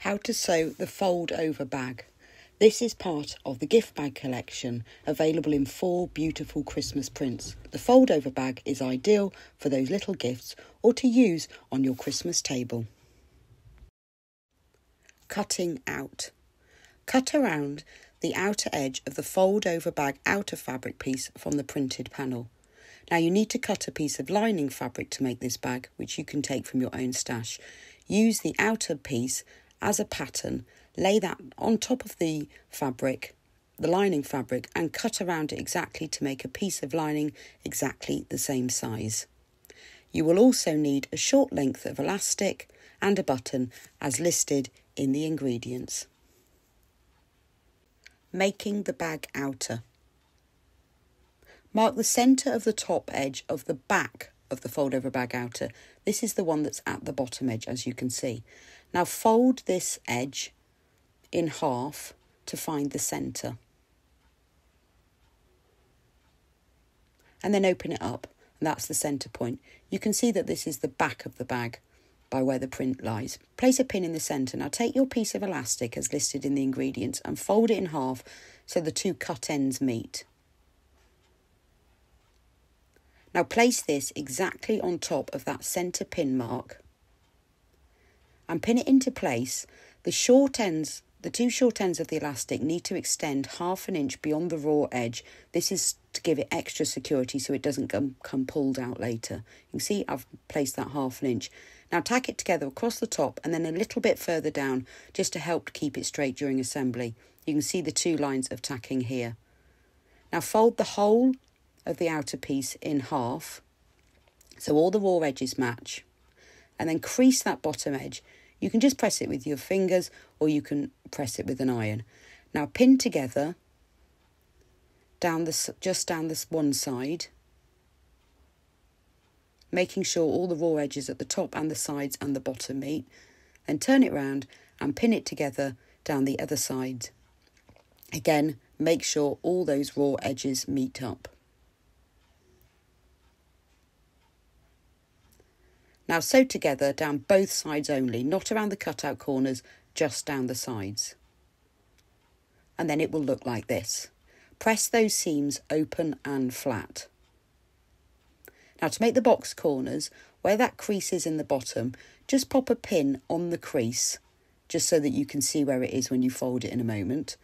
How to sew the fold over bag. This is part of the gift bag collection, available in 4 beautiful Christmas prints. The fold over bag is ideal for those little gifts or to use on your Christmas table. Cutting out. Cut around the outer edge of the fold over bag outer fabric piece from the printed panel. Now you need to cut a piece of lining fabric to make this bag, which you can take from your own stash. Use the outer piece as a pattern, lay that on top of the fabric, the lining fabric, and cut around it exactly to make a piece of lining exactly the same size. You will also need a short length of elastic and a button as listed in the ingredients. Making the bag outer. Mark the centre of the top edge of the back of the fold over bag outer. This is the one that's at the bottom edge, as you can see. Now fold this edge in half to find the centre. And then open it up, and that's the centre point. You can see that this is the back of the bag by where the print lies. Place a pin in the centre. Now take your piece of elastic as listed in the ingredients and fold it in half so the two cut ends meet. Now place this exactly on top of that centre pin mark and pin it into place. The two short ends of the elastic need to extend 1/2 inch beyond the raw edge. This is to give it extra security so it doesn't come pulled out later. You can see I've placed that 1/2 inch. Now tack it together across the top and then a little bit further down just to help keep it straight during assembly. You can see the 2 lines of tacking here. Now fold the whole of the outer piece in half so all the raw edges match, and then crease that bottom edge. You can just press it with your fingers or you can press it with an iron. Now pin together just down this one side, making sure all the raw edges at the top and the sides and the bottom meet. Then turn it round and pin it together down the other side. Again, make sure all those raw edges meet up. Now sew together down both sides only, not around the cutout corners, just down the sides. And then it will look like this. Press those seams open and flat. Now to make the box corners, where that crease is in the bottom, just pop a pin on the crease, just so that you can see where it is when you fold it in a moment.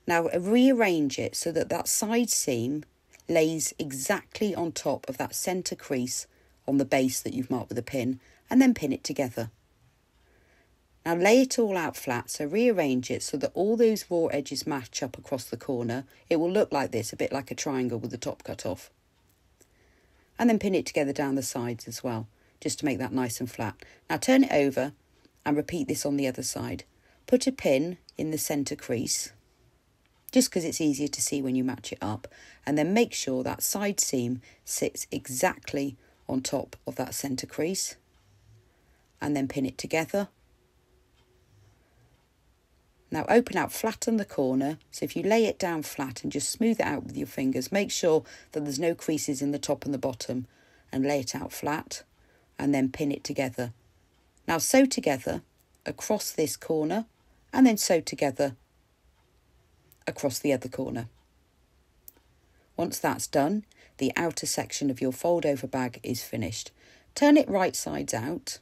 Now rearrange it so that that side seam lays exactly on top of that centre crease on the base that you've marked with a pin, and then pin it together. Now lay it all out flat, so rearrange it so that all those raw edges match up across the corner. It will look like this, a bit like a triangle with the top cut off. And then pin it together down the sides as well, just to make that nice and flat. Now turn it over and repeat this on the other side. Put a pin in the centre crease, just because it's easier to see when you match it up, and then make sure that side seam sits exactly on top of that centre crease, and then pin it together. Now open out, flatten the corner, so if you lay it down flat and just smooth it out with your fingers, make sure that there's no creases in the top and the bottom, and lay it out flat and then pin it together. Now sew together across this corner and then sew together across the other corner. Once that's done, the outer section of your fold over bag is finished. Turn it right sides out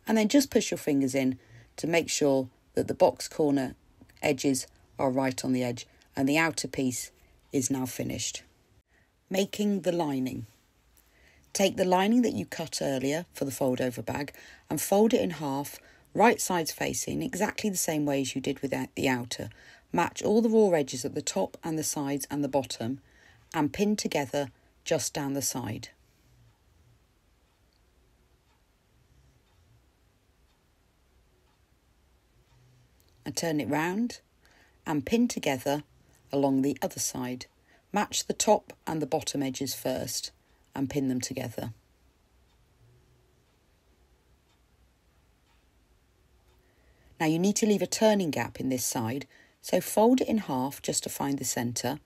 and then just push your fingers in to make sure that the box corner edges are right on the edge and the outer piece is now finished. Making the lining. Take the lining that you cut earlier for the fold over bag and fold it in half, right sides facing, exactly the same way as you did with the outer. Match all the raw edges at the top and the sides and the bottom and pin together just down the side. And turn it round and pin together along the other side. Match the top and the bottom edges first and pin them together. Now you need to leave a turning gap in this side, so fold it in half just to find the centre.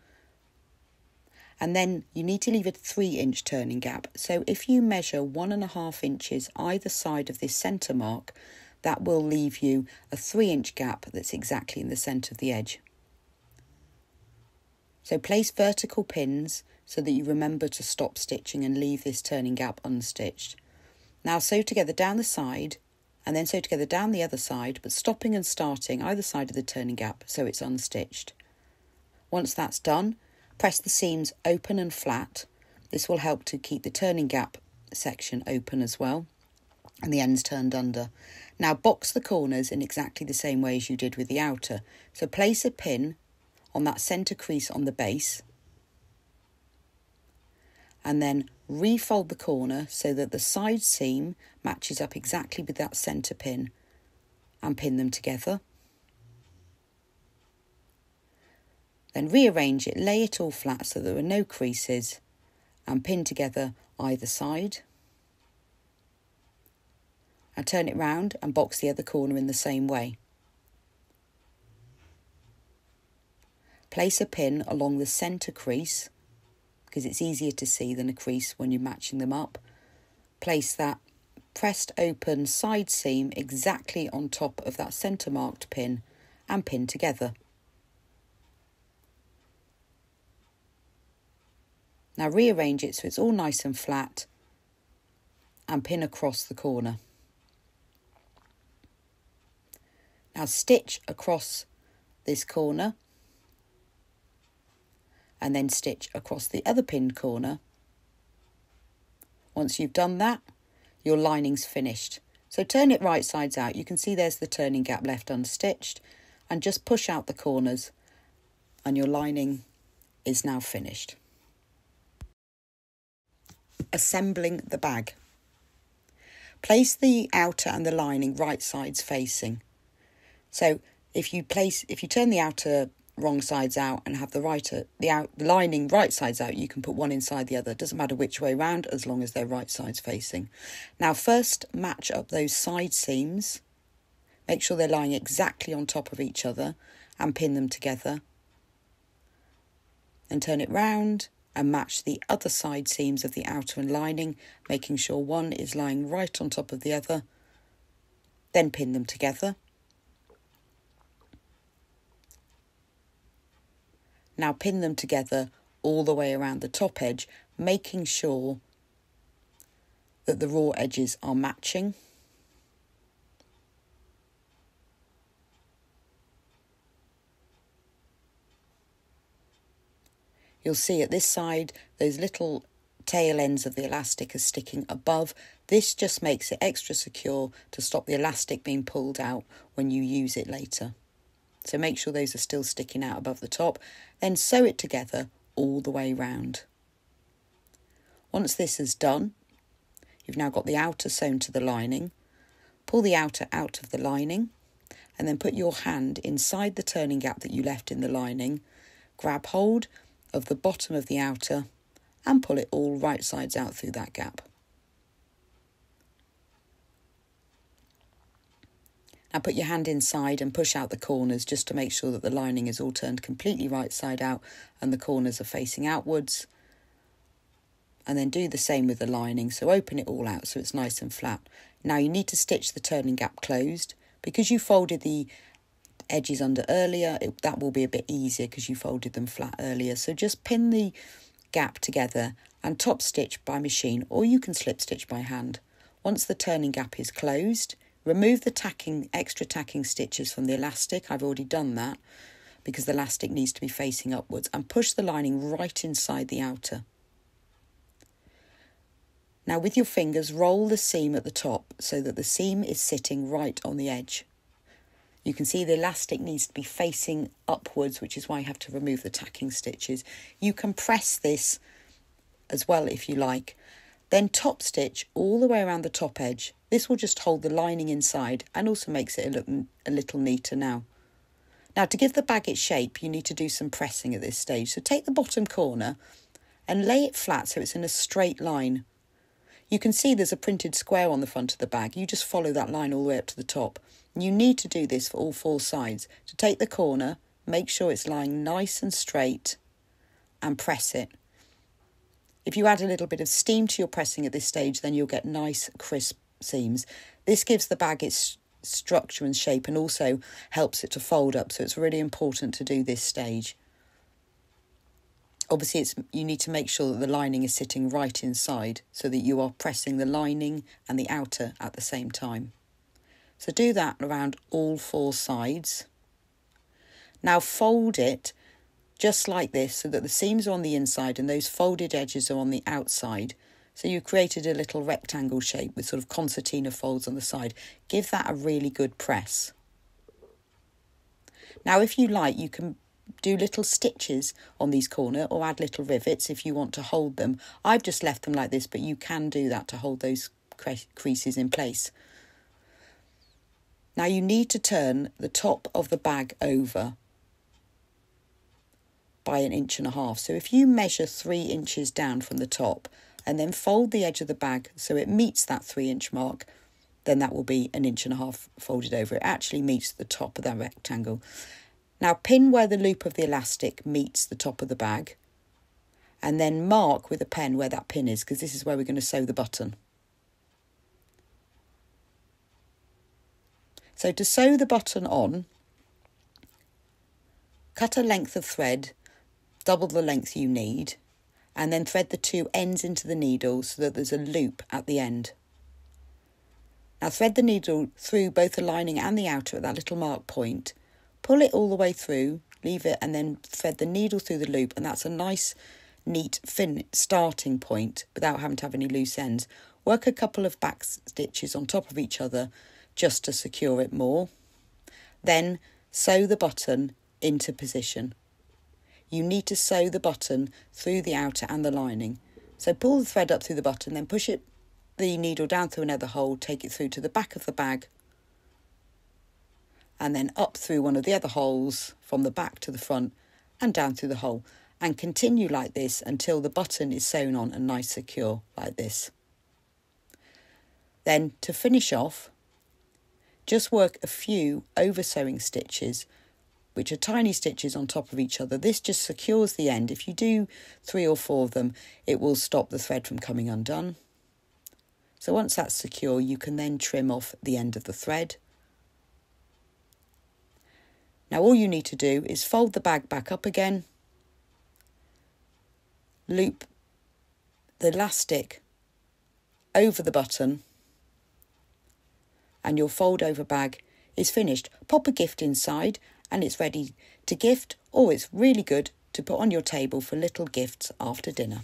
And then you need to leave a 3-inch turning gap. So if you measure 1.5 inches either side of this centre mark, that will leave you a 3-inch gap that's exactly in the centre of the edge. So place vertical pins so that you remember to stop stitching and leave this turning gap unstitched. Now sew together down the side and then sew together down the other side, but stopping and starting either side of the turning gap so it's unstitched. Once that's done, press the seams open and flat. This will help to keep the turning gap section open as well, and the ends turned under. Now box the corners in exactly the same way as you did with the outer. So place a pin on that centre crease on the base, and then refold the corner so that the side seam matches up exactly with that centre pin, and pin them together. Then rearrange it, lay it all flat so there are no creases, and pin together either side. And turn it round and box the other corner in the same way. Place a pin along the centre crease because it's easier to see than a crease when you're matching them up. Place that pressed open side seam exactly on top of that centre marked pin and pin together. Now rearrange it so it's all nice and flat and pin across the corner. Now stitch across this corner and then stitch across the other pinned corner. Once you've done that, your lining's finished. So turn it right sides out. You can see there's the turning gap left unstitched, and just push out the corners and your lining is now finished. Assembling the bag. Place the outer and the lining right sides facing. So if you turn the outer wrong sides out and have the lining right sides out, you can put one inside the other. It doesn't matter which way round as long as they're right sides facing. Now first match up those side seams. Make sure they're lying exactly on top of each other and pin them together. And turn it round and match the other side seams of the outer and lining, making sure one is lying right on top of the other. Then pin them together. Now pin them together all the way around the top edge, making sure that the raw edges are matching. You'll see at this side, those little tail ends of the elastic are sticking above. This just makes it extra secure to stop the elastic being pulled out when you use it later. So make sure those are still sticking out above the top. Then sew it together all the way round. Once this is done, you've now got the outer sewn to the lining. Pull the outer out of the lining and then put your hand inside the turning gap that you left in the lining. Grab hold of the bottom of the outer and pull it all right sides out through that gap. Now put your hand inside and push out the corners just to make sure that the lining is all turned completely right side out and the corners are facing outwards. And then do the same with the lining, so open it all out so it's nice and flat. Now you need to stitch the turning gap closed. Because you folded the edges under earlier, that will be a bit easier because you folded them flat earlier. So just pin the gap together and top stitch by machine, or you can slip stitch by hand. Once the turning gap is closed, remove the extra tacking stitches from the elastic. I've already done that because the elastic needs to be facing upwards, and push the lining right inside the outer. Now with your fingers, roll the seam at the top so that the seam is sitting right on the edge. You can see the elastic needs to be facing upwards, which is why you have to remove the tacking stitches. You can press this as well if you like. Then top stitch all the way around the top edge. This will just hold the lining inside and also makes it look a little neater now. Now to give the bag its shape, you need to do some pressing at this stage. So take the bottom corner and lay it flat so it's in a straight line. You can see there's a printed square on the front of the bag. You just follow that line all the way up to the top. You need to do this for all four sides. So take the corner, make sure it's lying nice and straight and press it. If you add a little bit of steam to your pressing at this stage, then you'll get nice crisp seams. This gives the bag its structure and shape, and also helps it to fold up. So it's really important to do this stage. Obviously, you need to make sure that the lining is sitting right inside so that you are pressing the lining and the outer at the same time. So do that around all 4 sides. Now fold it just like this so that the seams are on the inside and those folded edges are on the outside. So you created a little rectangle shape with sort of concertina folds on the side. Give that a really good press. Now if you like, you can do little stitches on these corners or add little rivets if you want to hold them. I've just left them like this, but you can do that to hold those creases in place. Now you need to turn the top of the bag over by 1.5 inches. So if you measure 3 inches down from the top and then fold the edge of the bag so it meets that 3-inch mark, then that will be 1.5 inches folded over. It actually meets the top of that rectangle. Now pin where the loop of the elastic meets the top of the bag, and then mark with a pen where that pin is, because this is where we're going to sew the button. So to sew the button on, cut a length of thread, double the length you need, and then thread the 2 ends into the needle so that there's a loop at the end. Now thread the needle through both the lining and the outer at that little mark point. Pull it all the way through, leave it, and then thread the needle through the loop, and that's a nice, neat, thin starting point without having to have any loose ends. Work a couple of back stitches on top of each other just to secure it more. Then sew the button into position. You need to sew the button through the outer and the lining. So pull the thread up through the button, then push the needle down through another hole, take it through to the back of the bag, and then up through one of the other holes from the back to the front and down through the hole, and continue like this until the button is sewn on and nice secure like this. Then to finish off, just work a few over sewing stitches, which are tiny stitches on top of each other. This just secures the end. If you do 3 or 4 of them, it will stop the thread from coming undone. So once that's secure, you can then trim off the end of the thread. Now all you need to do is fold the bag back up again, loop the elastic over the button, and your fold over bag is finished. Pop a gift inside and it's ready to gift, or it's really good to put on your table for little gifts after dinner.